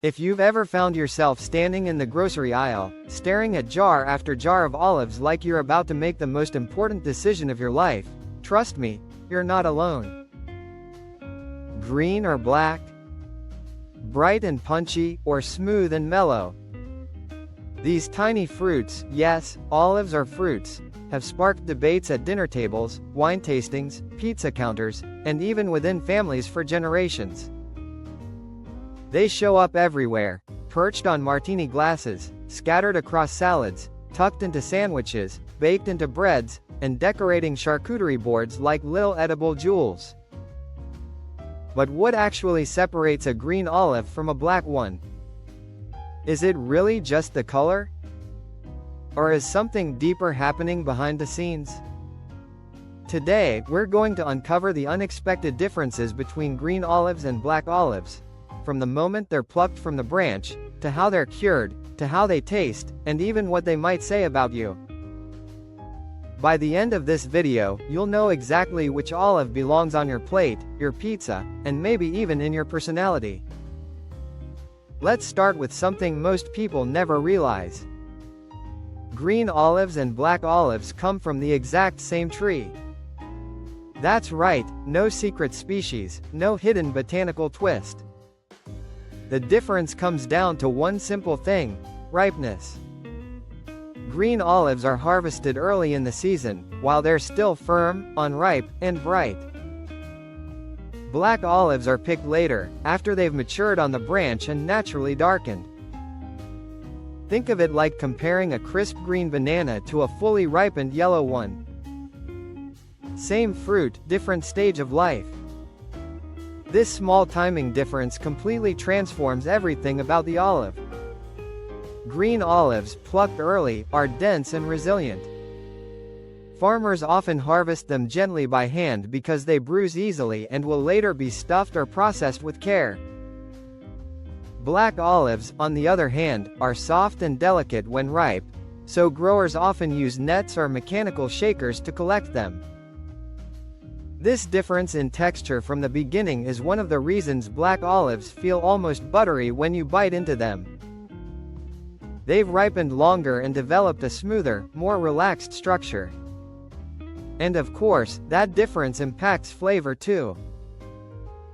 If you've ever found yourself standing in the grocery aisle, staring at jar after jar of olives like you're about to make the most important decision of your life, trust me, you're not alone. Green or black? Bright and punchy, or smooth and mellow? These tiny fruits, yes, olives are fruits, have sparked debates at dinner tables, wine tastings, pizza counters, and even within families for generations. They show up everywhere, perched on martini glasses, scattered across salads, tucked into sandwiches, baked into breads, and decorating charcuterie boards like little edible jewels. But what actually separates a green olive from a black one? Is it really just the color? Or is something deeper happening behind the scenes? Today, we're going to uncover the unexpected differences between green olives and black olives, from the moment they're plucked from the branch, to how they're cured, to how they taste, and even what they might say about you. By the end of this video, you'll know exactly which olive belongs on your plate, your pizza, and maybe even in your personality. Let's start with something most people never realize. Green olives and black olives come from the exact same tree. That's right, no secret species, no hidden botanical twist. The difference comes down to one simple thing: ripeness. Green olives are harvested early in the season, while they're still firm, unripe, and bright. Black olives are picked later, after they've matured on the branch and naturally darkened. Think of it like comparing a crisp green banana to a fully ripened yellow one. Same fruit, different stage of life. This small timing difference completely transforms everything about the olive. Green olives, plucked early, are dense and resilient. Farmers often harvest them gently by hand because they bruise easily and will later be stuffed or processed with care. Black olives, on the other hand, are soft and delicate when ripe, so growers often use nets or mechanical shakers to collect them. This difference in texture from the beginning is one of the reasons black olives feel almost buttery when you bite into them. They've ripened longer and developed a smoother, more relaxed structure. And of course, that difference impacts flavor too.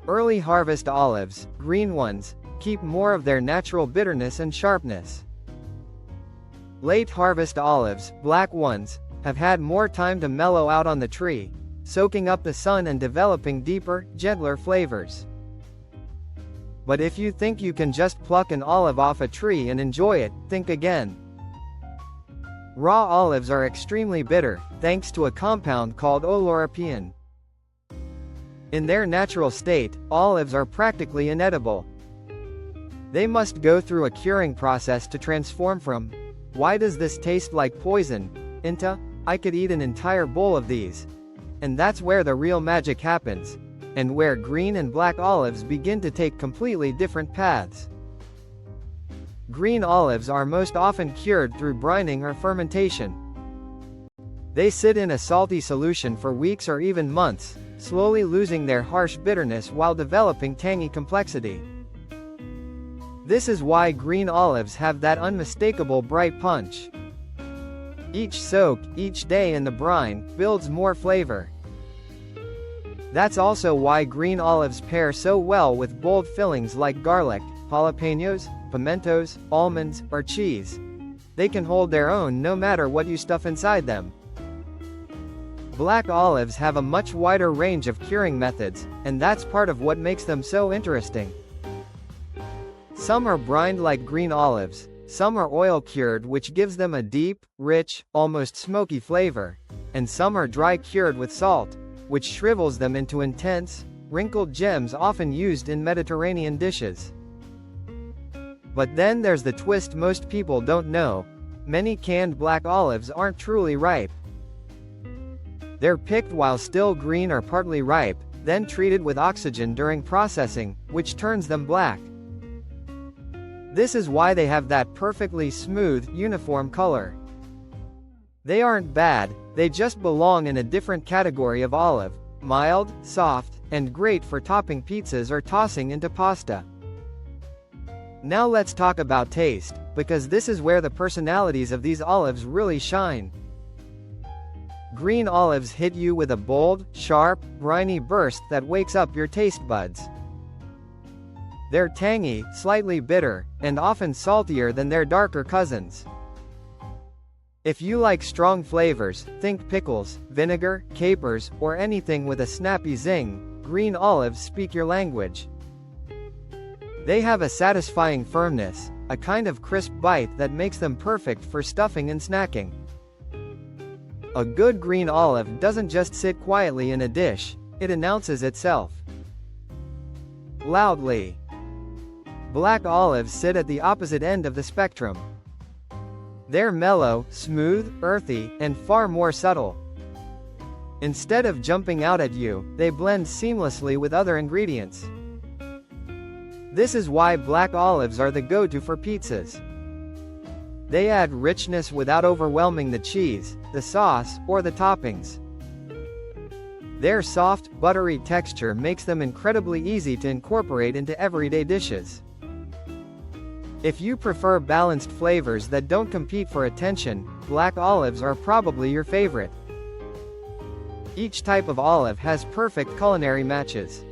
Early harvest olives, green ones, keep more of their natural bitterness and sharpness. Late harvest olives, black ones, have had more time to mellow out on the tree, soaking up the sun and developing deeper, gentler flavors. But if you think you can just pluck an olive off a tree and enjoy it, think again. Raw olives are extremely bitter, thanks to a compound called oleuropein. In their natural state, olives are practically inedible. They must go through a curing process to transform from "why does this taste like poison?" into "I could eat an entire bowl of these." And that's where the real magic happens, and where green and black olives begin to take completely different paths. Green olives are most often cured through brining or fermentation. They sit in a salty solution for weeks or even months, slowly losing their harsh bitterness while developing tangy complexity. This is why green olives have that unmistakable bright punch. Each soak, each day in the brine, builds more flavor. That's also why green olives pair so well with bold fillings like garlic, jalapenos, pimentos, almonds, or cheese. They can hold their own no matter what you stuff inside them. Black olives have a much wider range of curing methods, and that's part of what makes them so interesting. Some are brined like green olives, some are oil cured, which gives them a deep, rich, almost smoky flavor, and some are dry cured with salt, which shrivels them into intense, wrinkled gems often used in Mediterranean dishes. But then there's the twist most people don't know: many canned black olives aren't truly ripe. They're picked while still green or partly ripe, then treated with oxygen during processing, which turns them black. This is why they have that perfectly smooth, uniform color. They aren't bad, they just belong in a different category of olive: mild, soft, and great for topping pizzas or tossing into pasta. Now let's talk about taste, because this is where the personalities of these olives really shine. Green olives hit you with a bold, sharp, briny burst that wakes up your taste buds. They're tangy, slightly bitter, and often saltier than their darker cousins. If you like strong flavors, think pickles, vinegar, capers, or anything with a snappy zing, green olives speak your language. They have a satisfying firmness, a kind of crisp bite that makes them perfect for stuffing and snacking. A good green olive doesn't just sit quietly in a dish, it announces itself loudly. Black olives sit at the opposite end of the spectrum. They're mellow, smooth, earthy, and far more subtle. Instead of jumping out at you, they blend seamlessly with other ingredients. This is why black olives are the go-to for pizzas. They add richness without overwhelming the cheese, the sauce, or the toppings. Their soft, buttery texture makes them incredibly easy to incorporate into everyday dishes. If you prefer balanced flavors that don't compete for attention, black olives are probably your favorite. Each type of olive has perfect culinary matches.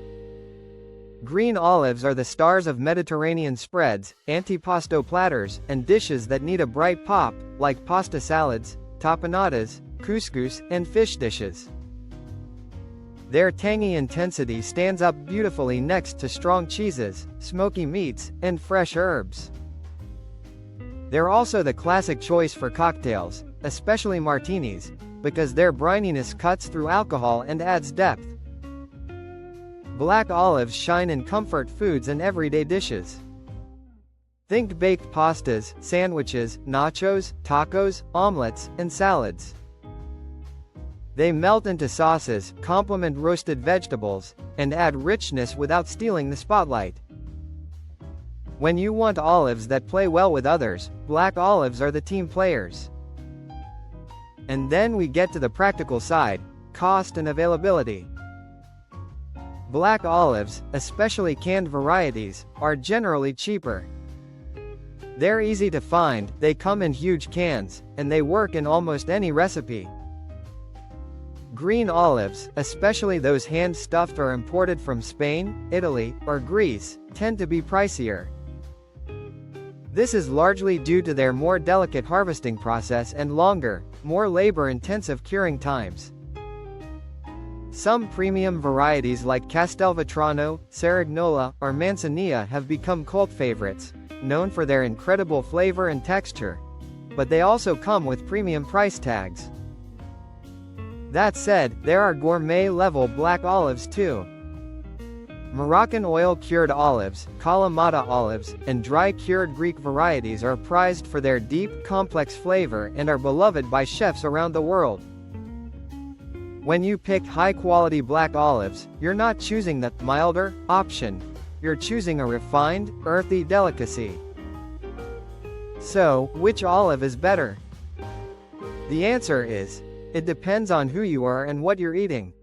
Green olives are the stars of Mediterranean spreads, antipasto platters, and dishes that need a bright pop, like pasta salads, tapenades, couscous, and fish dishes. Their tangy intensity stands up beautifully next to strong cheeses, smoky meats, and fresh herbs. They're also the classic choice for cocktails, especially martinis, because their brininess cuts through alcohol and adds depth. Black olives shine in comfort foods and everyday dishes. Think baked pastas, sandwiches, nachos, tacos, omelets, and salads. They melt into sauces, complement roasted vegetables, and add richness without stealing the spotlight. When you want olives that play well with others, black olives are the team players. And then we get to the practical side, cost and availability. Black olives, especially canned varieties, are generally cheaper. They're easy to find, they come in huge cans, and they work in almost any recipe. Green olives, especially those hand-stuffed or imported from Spain, Italy, or Greece, tend to be pricier. This is largely due to their more delicate harvesting process and longer, more labor-intensive curing times. Some premium varieties like Castelvetrano, Cerignola, or Manzanilla have become cult favorites, known for their incredible flavor and texture. But they also come with premium price tags. That said, there are gourmet-level black olives too. Moroccan oil-cured olives, Kalamata olives, and dry-cured Greek varieties are prized for their deep, complex flavor and are beloved by chefs around the world. When you pick high-quality black olives, you're not choosing the milder option. You're choosing a refined, earthy delicacy. So, which olive is better? The answer is, it depends on who you are and what you're eating.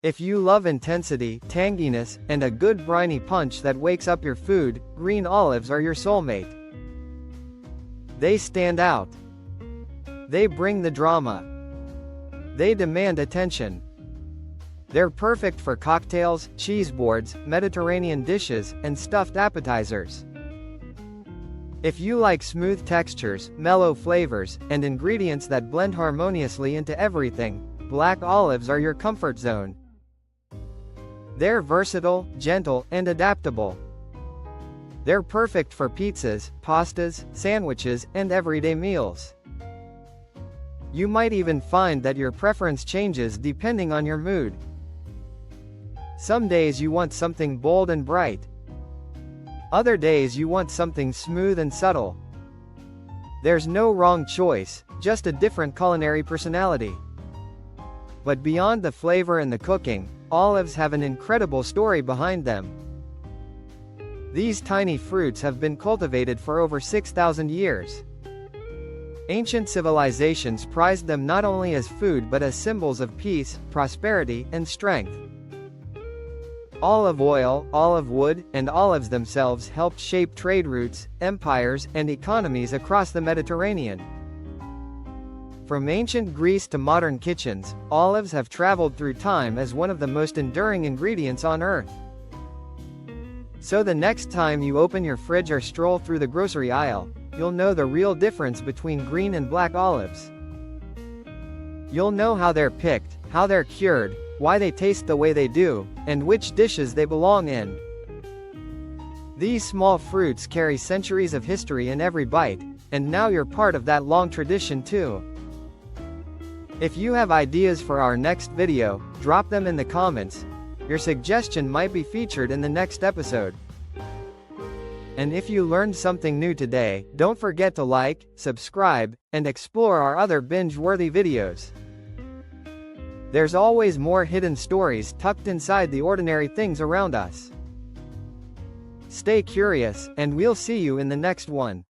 If you love intensity, tanginess, and a good briny punch that wakes up your food, green olives are your soulmate. They stand out. They bring the drama. They demand attention. They're perfect for cocktails, cheese boards, Mediterranean dishes, and stuffed appetizers. If you like smooth textures, mellow flavors, and ingredients that blend harmoniously into everything, black olives are your comfort zone. They're versatile, gentle, and adaptable. They're perfect for pizzas, pastas, sandwiches, and everyday meals. You might even find that your preference changes depending on your mood. Some days you want something bold and bright. Other days you want something smooth and subtle. There's no wrong choice, just a different culinary personality. But beyond the flavor and the cooking, olives have an incredible story behind them. These tiny fruits have been cultivated for over 6,000 years. Ancient civilizations prized them not only as food but as symbols of peace, prosperity, and strength. Olive oil, olive wood, and olives themselves helped shape trade routes, empires, and economies across the Mediterranean. From ancient Greece to modern kitchens, olives have traveled through time as one of the most enduring ingredients on Earth. So the next time you open your fridge or stroll through the grocery aisle, you'll know the real difference between green and black olives. You'll know how they're picked, how they're cured, why they taste the way they do, and which dishes they belong in. These small fruits carry centuries of history in every bite, and now you're part of that long tradition too. If you have ideas for our next video, drop them in the comments. Your suggestion might be featured in the next episode. And if you learned something new today, don't forget to like, subscribe, and explore our other binge-worthy videos. There's always more hidden stories tucked inside the ordinary things around us. Stay curious, and we'll see you in the next one.